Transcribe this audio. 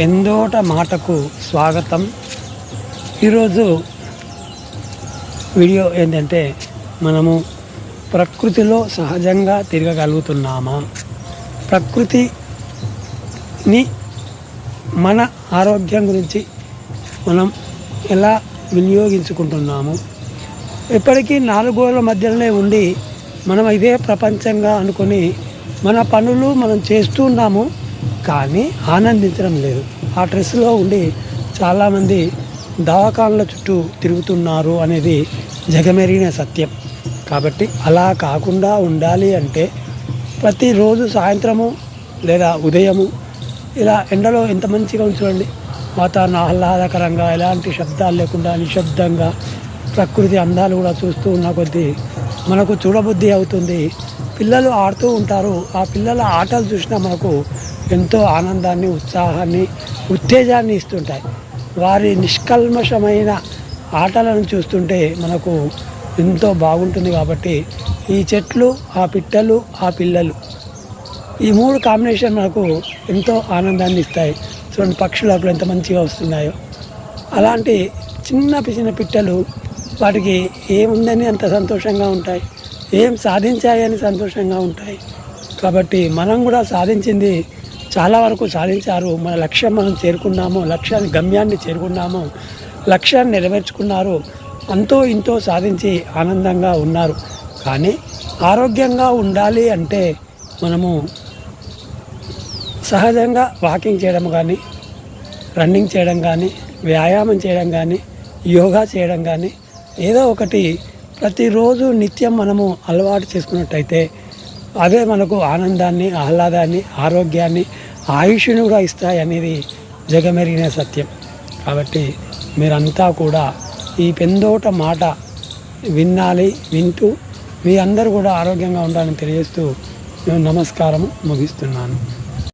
పెందోట మాటకు స్వాగతం. ఈరోజు వీడియో ఏంటంటే, మనము ప్రకృతిలో సహజంగా తిరగగలుగుతున్నామా, ప్రకృతిని మన ఆరోగ్యం గురించి మనం ఎలా వినియోగించుకుంటున్నాము. ఎప్పటికీ నాలుగు గోడల మధ్యలోనే ఉండి మనం ఇదే ప్రపంచంగా అనుకొని మన పనులు మనం చేస్తూ ఉన్నాము, కానీ ఆనందించడం లేదు. ఆ స్ట్రెస్లో ఉండి చాలామంది దవాఖానల చుట్టూ తిరుగుతున్నారు అనేది జగమెరిగిన సత్యం. కాబట్టి అలా కాకుండా ఉండాలి అంటే ప్రతిరోజు సాయంత్రము లేదా ఉదయము ఇలా ఎండలో ఎంత మంచిగా చూడండి, వాతావరణం ఆహ్లాదకరంగా, ఎలాంటి శబ్దాలు లేకుండా నిశ్శబ్దంగా ప్రకృతి అందాలు కూడా చూస్తూ ఉన్న కొద్దీ మనకు చూడబుద్ధి అవుతుంది. పిల్లలు ఆడుతూ ఉంటారు. ఆ పిల్లల ఆటలు చూసినా మనకు ఎంతో ఆనందాన్ని, ఉత్సాహాన్ని, ఉత్తేజాన్ని ఇస్తుంటాయి. వారి నిష్కల్మషమైన ఆటలను చూస్తుంటే మనకు ఎంతో బాగుంటుంది. కాబట్టి ఈ చెట్లు, ఆ పిట్టలు, ఆ పిల్లలు, ఈ మూడు కాంబినేషన్ మనకు ఎంతో ఆనందాన్ని ఇస్తాయి. చూడండి, పక్షులు అప్పుడు ఎంత మంచిగా వస్తున్నాయో. అలాంటి చిన్న పిట్టలు వాటికి ఏముందని అంత సంతోషంగా ఉంటాయి, ఏం సాధించాయని సంతోషంగా ఉంటాయి. కాబట్టి మనం కూడా సాధించింది చాలా వరకు సాధించారు. మన లక్ష్యం మనం చేరుకున్నాము, గమ్యాన్ని చేరుకున్నాము, లక్ష్యాన్ని నెరవేర్చుకున్నారు, అంతో ఇంతో సాధించి ఆనందంగా ఉన్నారు. కానీ ఆరోగ్యంగా ఉండాలి అంటే మనము సహజంగా వాకింగ్ చేయడం కానీ, రన్నింగ్ చేయడం కానీ, వ్యాయామం చేయడం కానీ, యోగా చేయడం కానీ, ఏదో ఒకటి ప్రతిరోజు నిత్యం మనము అలవాటు చేసుకున్నట్టయితే అవే మనకు ఆనందాన్ని, ఆహ్లాదాన్ని, ఆరోగ్యాన్ని, ఆయుష్ని కూడా ఇస్తాయి అనేది జగమెరిగిన సత్యం. కాబట్టి మీరంతా కూడా ఈ పెందోట మాట వింటూ మీ అందరూ కూడా ఆరోగ్యంగా ఉండాలని తెలియజేస్తూ నేను నమస్కారము ముగిస్తున్నాను.